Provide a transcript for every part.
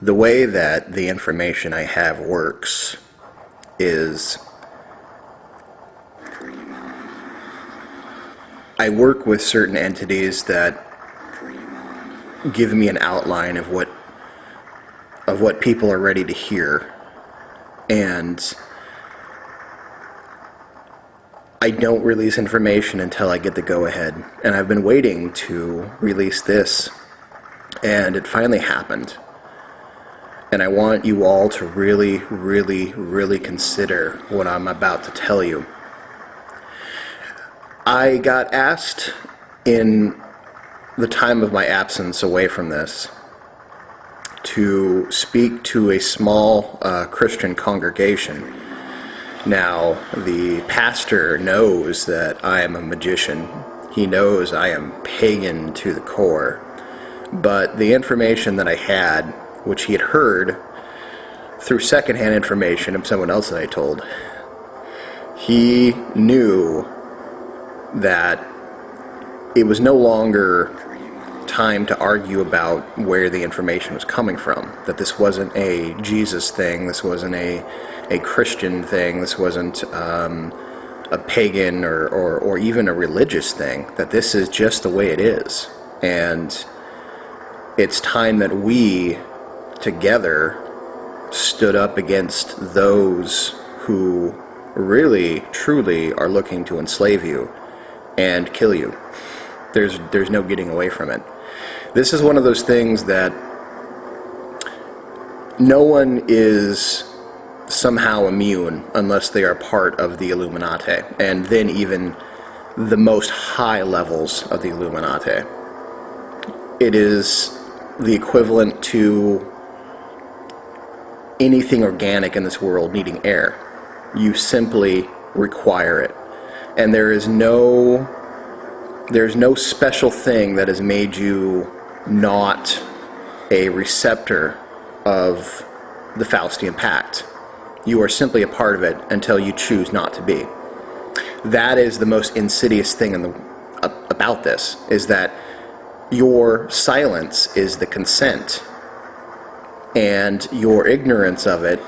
The way that the information I have works is I work with certain entities that give me an outline of what people are ready to hear, and I don't release information until I get the go-ahead. And I've been waiting to release this, and it finally happened. And I want you all to really, really, really consider what I'm about to tell you. I got asked in the time of my absence away from this to speak to a small Christian congregation. Now, the pastor knows that I am a magician. He knows I am pagan to the core. But the information that I had, which he had heard through secondhand information of someone else that I told, he knew that it was no longer time to argue about where the information was coming from, that this wasn't a Jesus thing, this wasn't a Christian thing, this wasn't a pagan or even a religious thing, that this is just the way it is. And it's time that we together stood up against those who really, truly are looking to enslave you and kill you. There's no getting away from it. This is one of those things that no one is somehow immune unless they are part of the Illuminati, and then even the most high levels of the Illuminati. It is the equivalent to anything organic in this world needing air. You simply require it. And there's no special thing that has made you not a receptor of the Faustian Pact. You are simply a part of it until you choose not to be. That is the most insidious thing about this, is that your silence is the consent, and your ignorance of it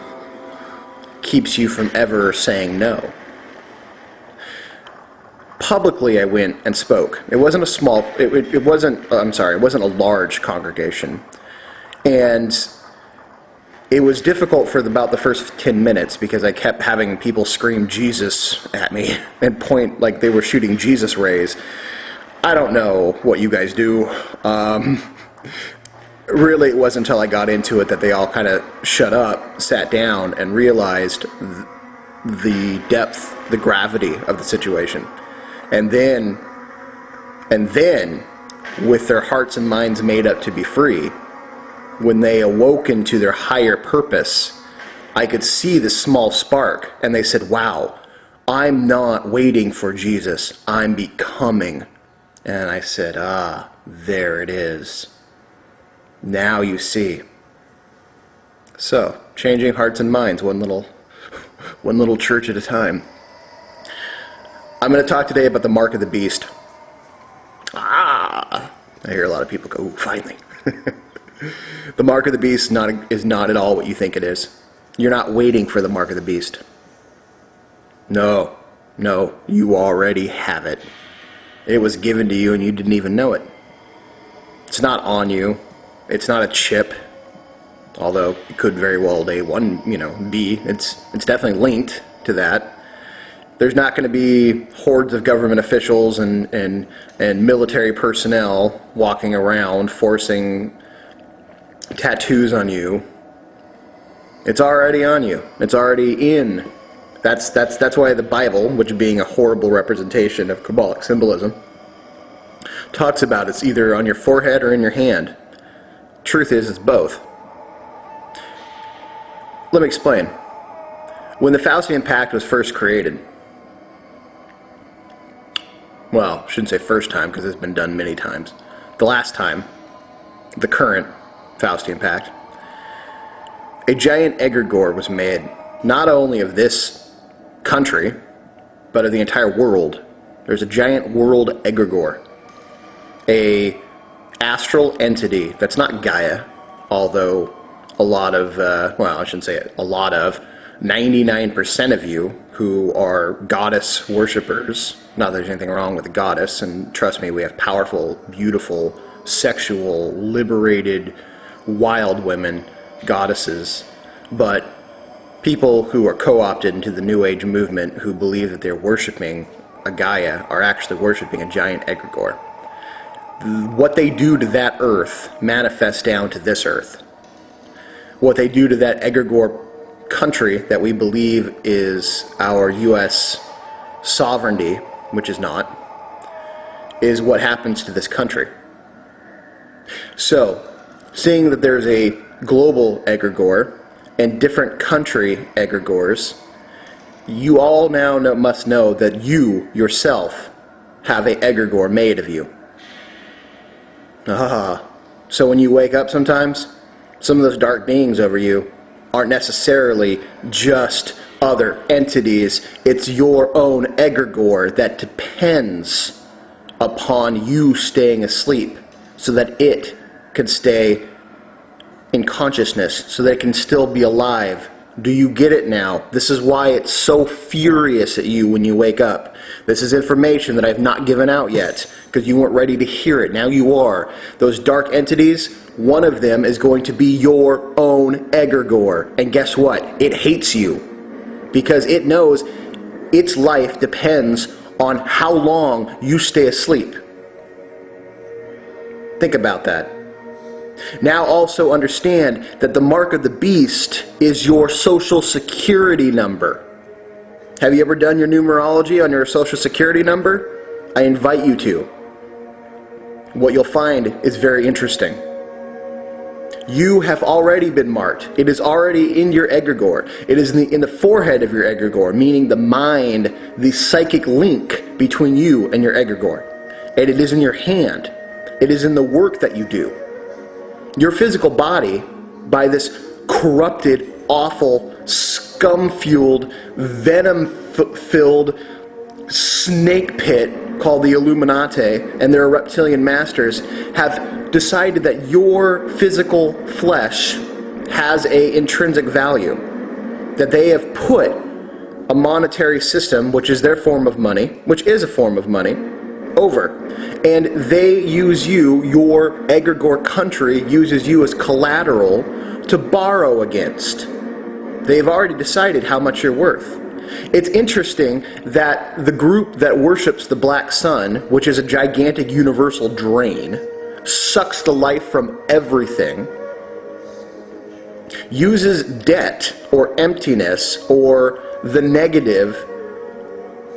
keeps you from ever saying no. Publicly, I went and spoke. It wasn't a large congregation. And it was difficult for about the first 10 minutes because I kept having people scream Jesus at me and point like they were shooting Jesus rays. I don't know what you guys do. Really, it wasn't until I got into it that they all kind of shut up, sat down, and realized the depth, the gravity of the situation. And then, with their hearts and minds made up to be free, when they awoke into their higher purpose, I could see this small spark, and they said, wow, I'm not waiting for Jesus, I'm becoming. And I said, there it is. Now you see. So, changing hearts and minds, one little church at a time. I'm going to talk today about the mark of the beast. I hear a lot of people go, ooh, finally. The mark of the beast is not at all what you think it is. You're not waiting for the mark of the beast. No, you already have it. It was given to you and you didn't even know it. It's not on you. It's not a chip, although it could very well day one, be. It's definitely linked to that. There's not going to be hordes of government officials and military personnel walking around forcing tattoos on you. It's already on you. It's already in. That's why the Bible, which being a horrible representation of Kabbalic symbolism, talks about it's either on your forehead or in your hand. Truth is, it's both. Let me explain. When the Faustian Pact was first created, well, I shouldn't say first time because it's been done many times. The last time, the current Faustian Pact, a giant egregore was made, not only of this country, but of the entire world. There's a giant world egregore, a astral entity that's not Gaia, although a lot of, well, I shouldn't say it, a lot of, 99% of you who are goddess worshippers, not that there's anything wrong with a goddess, and trust me, we have powerful, beautiful, sexual, liberated, wild women, goddesses, but people who are co-opted into the New Age movement who believe that they're worshiping a Gaia are actually worshiping a giant egregore. What they do to that earth manifests down to this earth. What they do to that egregore country that we believe is our U.S. sovereignty, which is not, is what happens to this country. So, seeing that there's a global egregore and different country egregores, you all now must know that you yourself have an egregore made of you. So when you wake up sometimes, some of those dark beings over you aren't necessarily just other entities. It's your own egregore that depends upon you staying asleep so that it can stay in consciousness, so that it can still be alive. Do you get it now? This is why it's so furious at you when you wake up. This is information that I've not given out yet, because you weren't ready to hear it. Now you are. Those dark entities, one of them is going to be your own egregore. And guess what? It hates you, because it knows its life depends on how long you stay asleep. Think about that. Now also understand that the mark of the beast is your social security number. Have you ever done your numerology on your social security number? I invite you to. What you'll find is very interesting. You have already been marked. It is already in your egregore. It is in the forehead of your egregore, meaning the mind, the psychic link between you and your egregore. And it is in your hand. It is in the work that you do. Your physical body, by this corrupted, awful, scum-fueled, venom-filled snake pit called the Illuminati and their reptilian masters, have decided that your physical flesh has an intrinsic value. That they have put a monetary system, which is their form of money, which is a form of money, over. And they use you, your egregore country uses you as collateral to borrow against. They've already decided how much you're worth. It's interesting that the group that worships the black sun, which is a gigantic universal drain, sucks the life from everything, uses debt or emptiness or the negative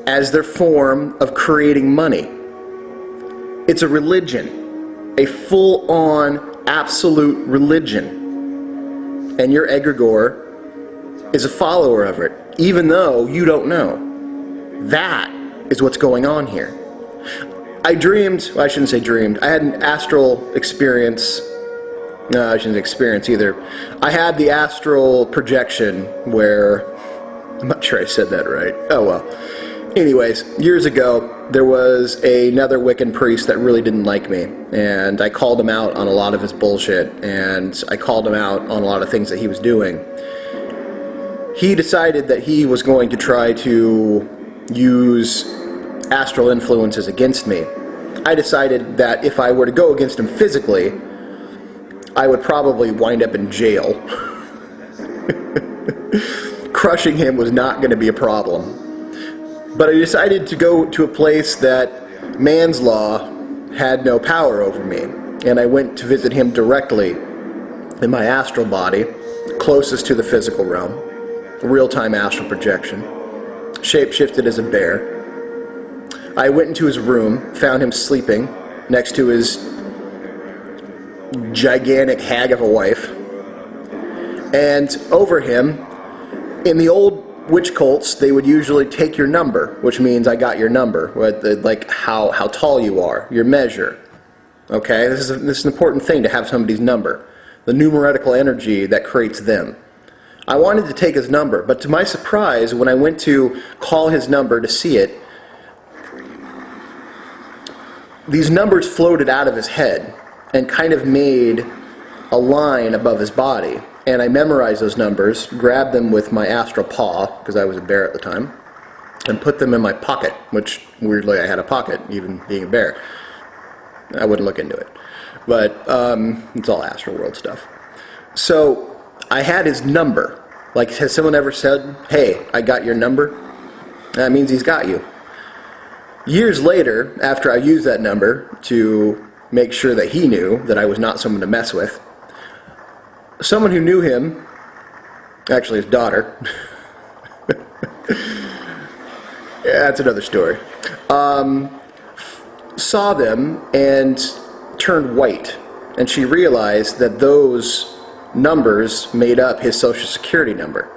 as their form of creating money. It's a religion, a full-on, absolute religion. And your egregore is a follower of it, even though you don't know. That is what's going on here. I dreamed, well, I shouldn't say dreamed, I had an astral experience. No, I shouldn't say experience either. I had the astral projection where, I'm not sure I said that right. Oh well. Anyways, years ago, there was another Wiccan priest that really didn't like me, and I called him out on a lot of his bullshit, and I called him out on a lot of things that he was doing. He decided that he was going to try to use astral influences against me. I decided that if I were to go against him physically, I would probably wind up in jail. Crushing him was not going to be a problem. But I decided to go to a place that man's law had no power over me. And I went to visit him directly in my astral body, closest to the physical realm. Real-time astral projection. Shape-shifted as a bear. I went into his room, found him sleeping next to his gigantic hag of a wife. And over him, in the old witch cults, they would usually take your number, which means I got your number, like how tall you are, your measure. Okay, this is an important thing to have somebody's number, the numeretical energy that creates them. I wanted to take his number, but to my surprise, when I went to call his number to see it, these numbers floated out of his head and kind of made a line above his body. And I memorized those numbers, grabbed them with my astral paw, because I was a bear at the time, and put them in my pocket, which, weirdly, I had a pocket, even being a bear. I wouldn't look into it. But it's all astral world stuff. So I had his number. Like, has someone ever said, hey, I got your number? That means he's got you. Years later, after I used that number to make sure that he knew that I was not someone to mess with, someone who knew him, actually his daughter, yeah, that's another story, saw them and turned white. And she realized that those numbers made up his Social Security number.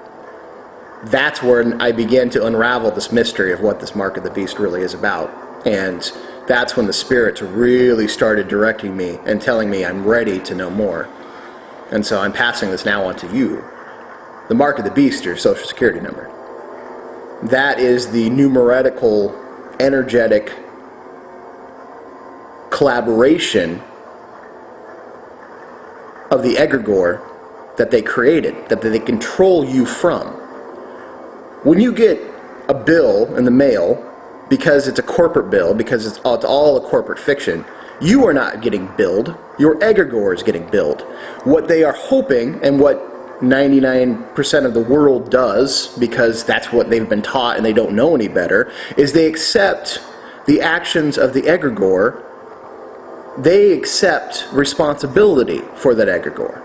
That's when I began to unravel this mystery of what this Mark of the Beast really is about. And that's when the spirits really started directing me and telling me I'm ready to know more. And so I'm passing this now on to you. The Mark of the Beast, your Social Security number. That is the numerical, energetic collaboration of the egregore that they created, that they control you from. When you get a bill in the mail, because it's a corporate bill, because it's all a corporate fiction, you are not getting billed. Your egregore is getting billed. What they are hoping, and what 99% of the world does, because that's what they've been taught and they don't know any better, is they accept the actions of the egregore. They accept responsibility for that egregore.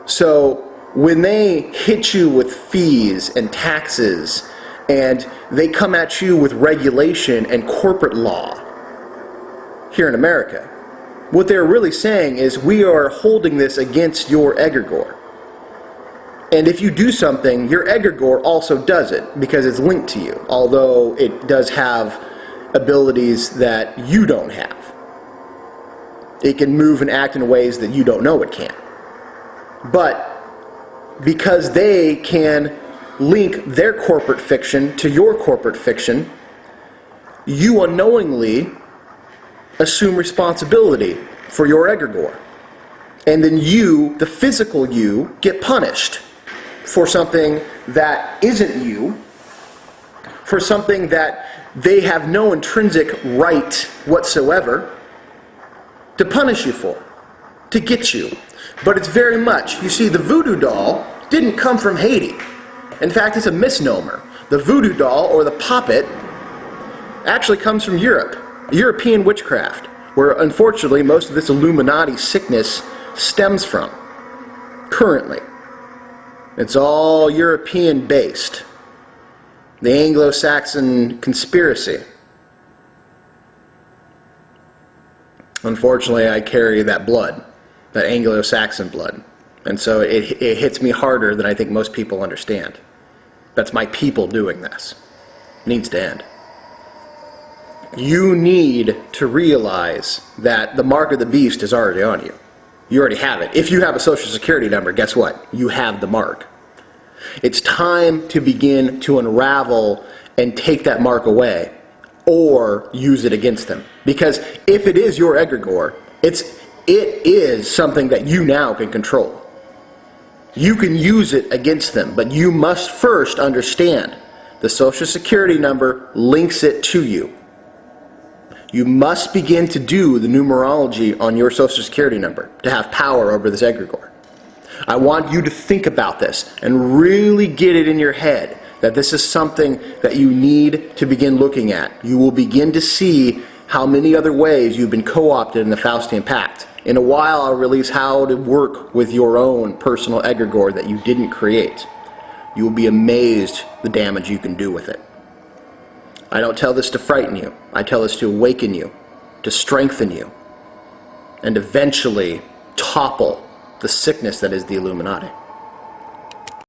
So when they hit you with fees and taxes, and they come at you with regulation and corporate law here in America, what they're really saying is, we are holding this against your egregore. And if you do something, your egregore also does it, because it's linked to you, although it does have abilities that you don't have. It can move and act in ways that you don't know it can. But because they can link their corporate fiction to your corporate fiction, you unknowingly assume responsibility for your egregore. And then you, the physical you, get punished for something that isn't you, for something that they have no intrinsic right whatsoever to punish you for, to get you. But it's very much, you see, the voodoo doll didn't come from Haiti. In fact, it's a misnomer. The voodoo doll, or the puppet, actually comes from Europe, European witchcraft, where unfortunately most of this Illuminati sickness stems from, currently. It's all European based. The Anglo-Saxon conspiracy. Unfortunately, I carry that blood, that Anglo-Saxon blood. And so it hits me harder than I think most people understand. That's my people doing this. It needs to end. You need to realize that the Mark of the Beast is already on you. You already have it. If you have a Social Security number, guess what? You have the mark. It's time to begin to unravel and take that mark away, or use it against them. Because if it is your egregore, it is something that you now can control. You can use it against them, but you must first understand the Social Security number links it to you. You must begin to do the numerology on your Social Security number to have power over this egregore. I want you to think about this and really get it in your head that this is something that you need to begin looking at. You will begin to see how many other ways you've been co-opted in the Faustian Pact. In a while, I'll release how to work with your own personal egregore that you didn't create. You will be amazed the damage you can do with it. I don't tell this to frighten you. I tell this to awaken you, to strengthen you, and eventually topple the sickness that is the Illuminati.